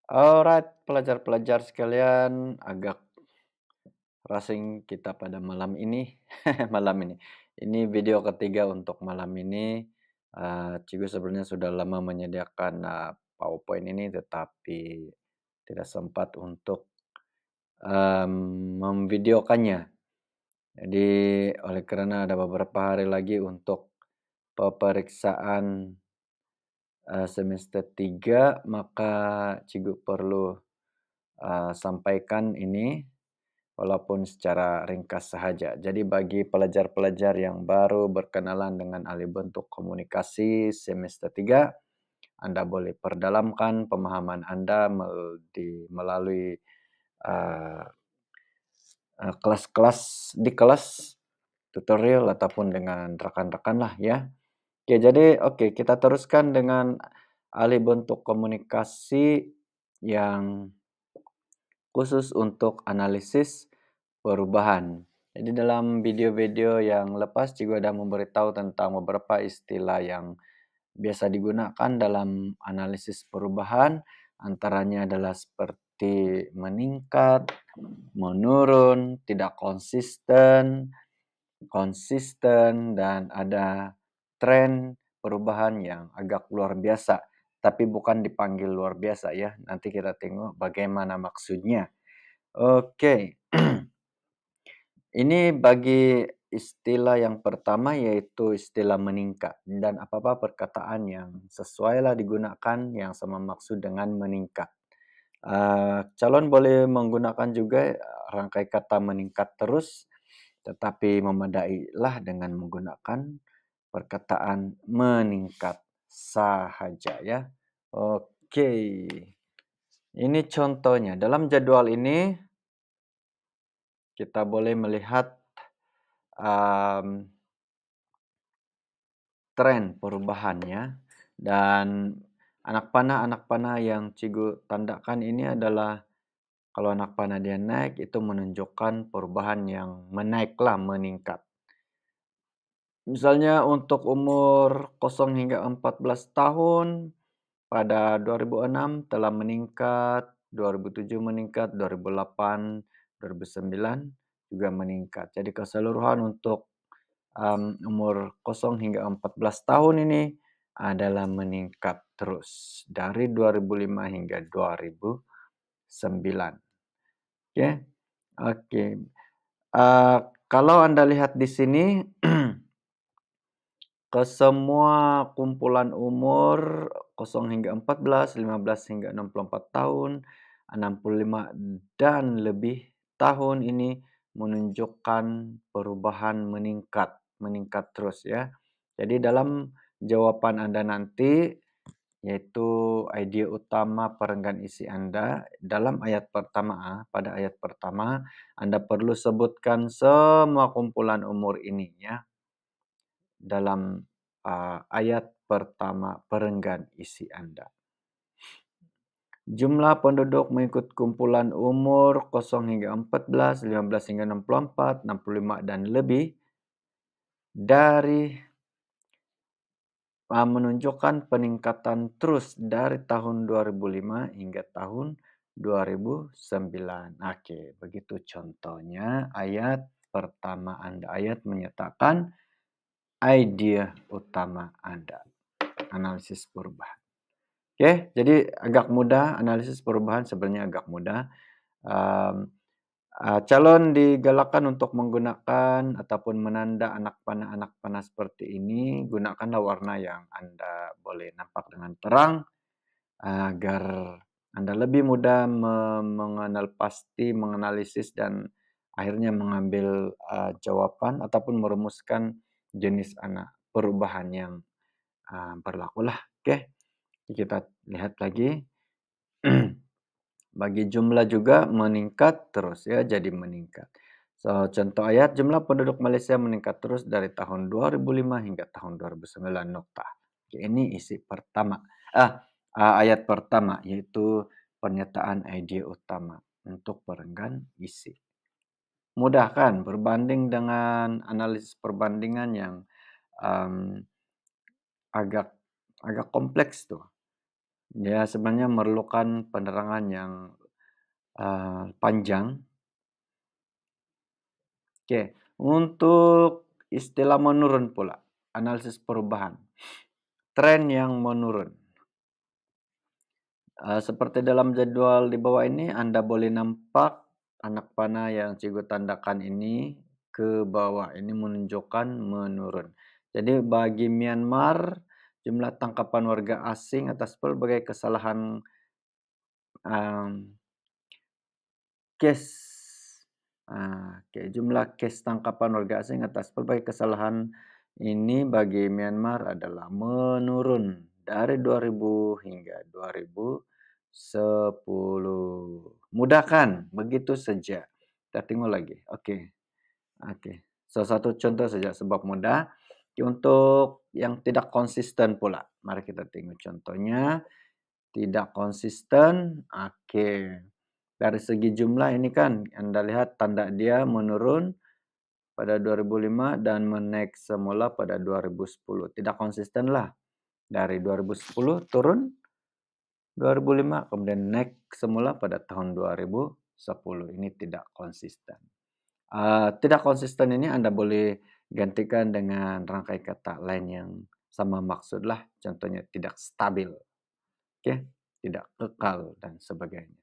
Alright, pelajar-pelajar sekalian, agak rasing kita pada malam ini, malam ini. Ini video ketiga untuk malam ini. Cigu sebenarnya sudah lama menyediakan PowerPoint ini, tetapi tidak sempat untuk memvideokannya. Jadi, oleh karena ada beberapa hari lagi untuk peperiksaan semester 3, maka Cigu perlu sampaikan ini walaupun secara ringkas sahaja. Jadi bagi pelajar-pelajar yang baru berkenalan dengan alih bentuk komunikasi semester 3, Anda boleh perdalamkan pemahaman Anda melalui uh, kelas-kelas di kelas, tutorial ataupun dengan rekan-rekan lah ya. Oke, kita teruskan dengan alih bentuk komunikasi yang khusus untuk analisis perubahan. Jadi dalam video-video yang lepas juga ada memberitahu tentang beberapa istilah yang biasa digunakan dalam analisis perubahan, antaranya adalah seperti meningkat, menurun, tidak konsisten, konsisten, dan ada tren perubahan yang agak luar biasa. Tapi bukan dipanggil luar biasa ya, nanti kita tengok bagaimana maksudnya. Oke. Ini bagi istilah yang pertama yaitu istilah meningkat dan apa-apa perkataan yang sesuailah digunakan yang sama maksud dengan meningkat. Calon boleh menggunakan juga rangkai kata meningkat terus, tetapi memadailah dengan menggunakan perkataan meningkat sahaja ya. Oke. Ini contohnya. Dalam jadwal ini kita boleh melihat um, tren perubahannya dan anak panah yang Cigu tandakan ini adalah kalau anak panah dia naik itu menunjukkan perubahan yang menaiklah, meningkat. Misalnya untuk umur 0 hingga 14 tahun pada 2006 telah meningkat, 2007 meningkat, 2008, 2009 juga meningkat. Jadi keseluruhan untuk umur 0 hingga 14 tahun ini adalah meningkat terus dari 2005 hingga 2009. Oke. Oke. Kalau Anda lihat di sini ke semua kumpulan umur 0 hingga 14, 15 hingga 64 tahun, 65 dan lebih tahun ini menunjukkan perubahan meningkat, meningkat terus ya. Jadi dalam jawaban Anda nanti, yaitu idea utama perenggan isi Anda, dalam ayat pertama, pada ayat pertama, Anda perlu sebutkan semua kumpulan umur ini ya dalam ayat pertama perenggan isi Anda. Jumlah penduduk mengikut kumpulan umur 0 hingga 14, 15 hingga 64, 65 dan lebih dari menunjukkan peningkatan terus dari tahun 2005 hingga tahun 2009. Oke, begitu contohnya ayat pertama Anda. Ayat menyatakan idea utama Anda. Analisis perubahan. Oke, jadi agak mudah, analisis perubahan sebenarnya agak mudah. Calon digalakkan untuk menggunakan ataupun menanda anak panah seperti ini, gunakanlah warna yang Anda boleh nampak dengan terang, agar Anda lebih mudah mengenal pasti, menganalisis dan akhirnya mengambil jawaban ataupun merumuskan jenis anak perubahan yang berlakulah. Oke. Kita lihat lagi. Bagi jumlah juga meningkat terus ya, jadi meningkat. Contoh ayat, jumlah penduduk Malaysia meningkat terus dari tahun 2005 hingga tahun 2009 nokta. Ini isi pertama. Ayat pertama yaitu pernyataan ide utama untuk perenggan isi. Mudah kan berbanding dengan analisis perbandingan yang um, agak agak kompleks tuh. Dia sebenarnya memerlukan penerangan yang, panjang. Oke, untuk istilah menurun pula, analisis perubahan, tren yang menurun. Seperti dalam jadwal di bawah ini, Anda boleh nampak anak panah yang cikgu tandakan ini ke bawah. Ini menunjukkan menurun. Jadi bagi Myanmar, jumlah tangkapan warga asing atas berbagai kesalahan um, kes oke, jumlah kes tangkapan warga asing atas berbagai kesalahan ini bagi Myanmar adalah menurun dari 2000 hingga 2010. Mudah kan? Begitu saja. Kita tengok lagi. Oke, oke. Salah satu contoh saja sebab mudah. Untuk yang tidak konsisten pula, mari kita tengok contohnya. Tidak konsisten, oke. Dari segi jumlah ini kan Anda lihat tanda dia menurun pada 2005 dan menaik semula pada 2010. Tidak konsisten lah. Dari 2010 turun 2005 kemudian naik semula pada tahun 2010. Ini tidak konsisten. Tidak konsisten ini Anda boleh gantikan dengan rangkai kata lain yang sama maksud lah. Contohnya tidak stabil, oke, tidak kekal dan sebagainya.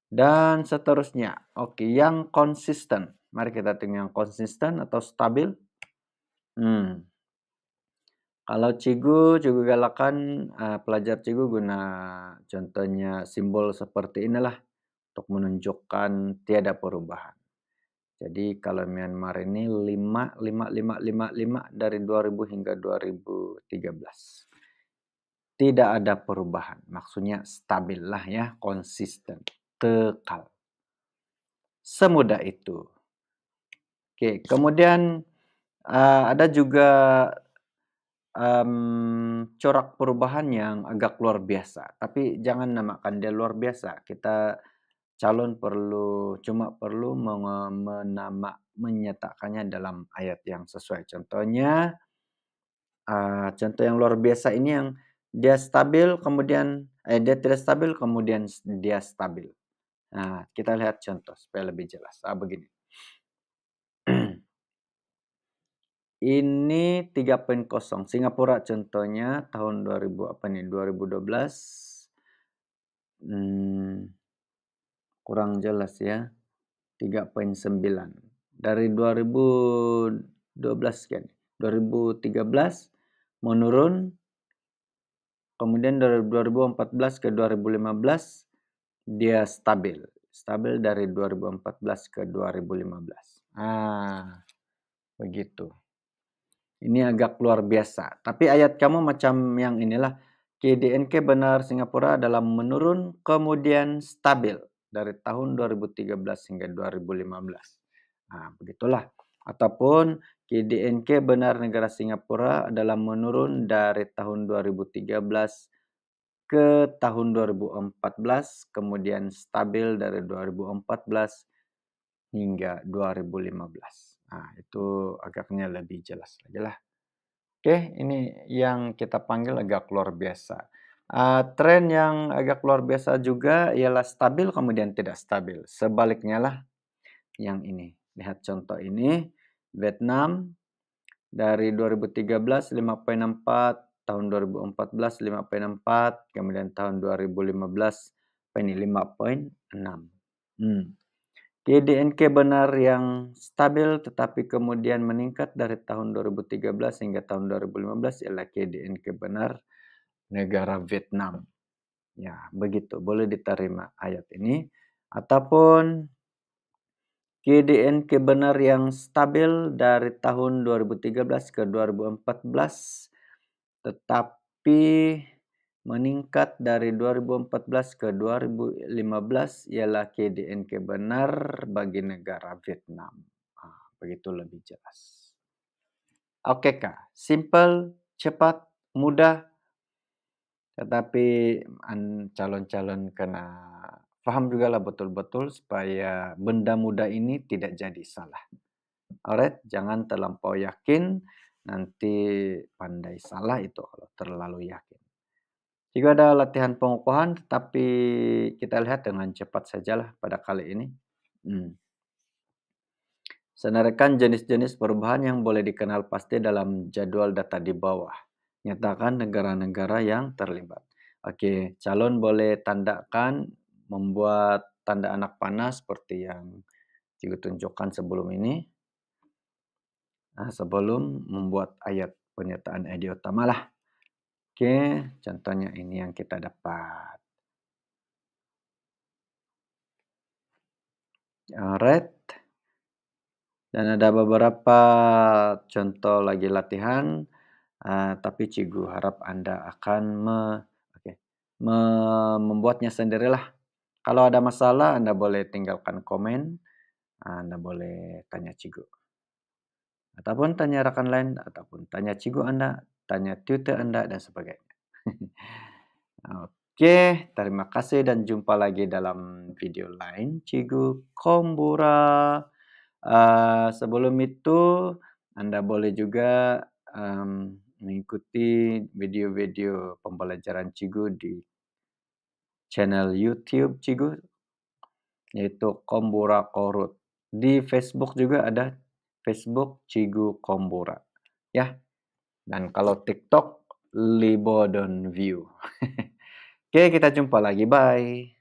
Dan seterusnya. Oke, yang konsisten. Mari kita tengok yang konsisten atau stabil. Kalau cikgu galakan pelajar cikgu guna contohnya simbol seperti inilah untuk menunjukkan tiada perubahan. Jadi kalau Myanmar ini 5, 5, 5, 5, 5 dari 2000 hingga 2013. Tidak ada perubahan, maksudnya stabil lah ya, konsisten, kekal. Semudah itu. Oke, kemudian ada juga corak perubahan yang agak luar biasa, tapi jangan namakan dia luar biasa. Kita calon cuma perlu menyatakannya dalam ayat yang sesuai. Contohnya, contoh yang luar biasa ini yang dia stabil kemudian dia tidak stabil kemudian dia stabil. Nah, kita lihat contoh supaya lebih jelas. Begini. Ini 3.0 Singapura contohnya tahun 2012, kurang jelas ya, 3.9. Dari 2012 sekian, 2013 menurun, kemudian dari 2014 ke 2015 dia stabil. Stabil dari 2014 ke 2015. Begitu. Ini agak luar biasa. Tapi ayat kamu macam yang inilah. KDNK benar Singapura dalam menurun kemudian stabil dari tahun 2013 hingga 2015. Begitulah. Ataupun KDNK benar negara Singapura dalam menurun dari tahun 2013 ke tahun 2014 kemudian stabil dari 2014 hingga 2015. Itu agaknya lebih jelas lagi lah. Oke, ini yang kita panggil agak luar biasa. Tren yang agak luar biasa juga ialah stabil kemudian tidak stabil. Sebaliknya lah yang ini. Lihat contoh ini. Vietnam dari 2013 5.4, tahun 2014 5.4, kemudian tahun 2015 ini 5.6. KDNK benar yang stabil tetapi kemudian meningkat dari tahun 2013 hingga tahun 2015 ialah KDNK benar negara Vietnam. Ya, begitu. Boleh diterima ayat ini. Ataupun KDNK benar yang stabil dari tahun 2013 ke 2014 tetapi meningkat dari 2014 ke 2015 ialah KDNK benar bagi negara Vietnam. Begitu lebih jelas. Oke Kak, simple, cepat, mudah, tetapi calon-calon kena paham juga lah betul-betul supaya benda mudah ini tidak jadi salah. Alright, jangan terlampau yakin, nanti pandai salah itu kalau terlalu yakin. Jika ada latihan pengukuhan, tetapi kita lihat dengan cepat sajalah pada kali ini. Hmm. Senaraikan jenis-jenis perubahan yang boleh dikenal pasti dalam jadwal data di bawah. Nyatakan negara-negara yang terlibat. Oke, calon boleh tandakan membuat tanda anak panah seperti yang Cikgu tunjukkan sebelum ini. Nah, sebelum membuat ayat pernyataan ide utama lah. Oke, contohnya ini yang kita dapat. Alright. Dan ada beberapa contoh lagi latihan, tapi Cikgu harap Anda akan oke, membuatnya sendirilah. Kalau ada masalah Anda boleh tinggalkan komen, Anda boleh tanya Cikgu. Ataupun tanya rekan lain, ataupun tanya Cikgu Anda, tanya tutor Anda, dan sebagainya. Oke, terima kasih dan jumpa lagi dalam video lain, Cikgu Kombura. Sebelum itu, Anda boleh juga mengikuti video-video pembelajaran Cikgu di channel YouTube Cikgu, yaitu Kombura Korut. Di Facebook juga ada Facebook Cikgu Kombura. Ya, dan kalau TikTok, Libodon View. Oke, kita jumpa lagi. Bye.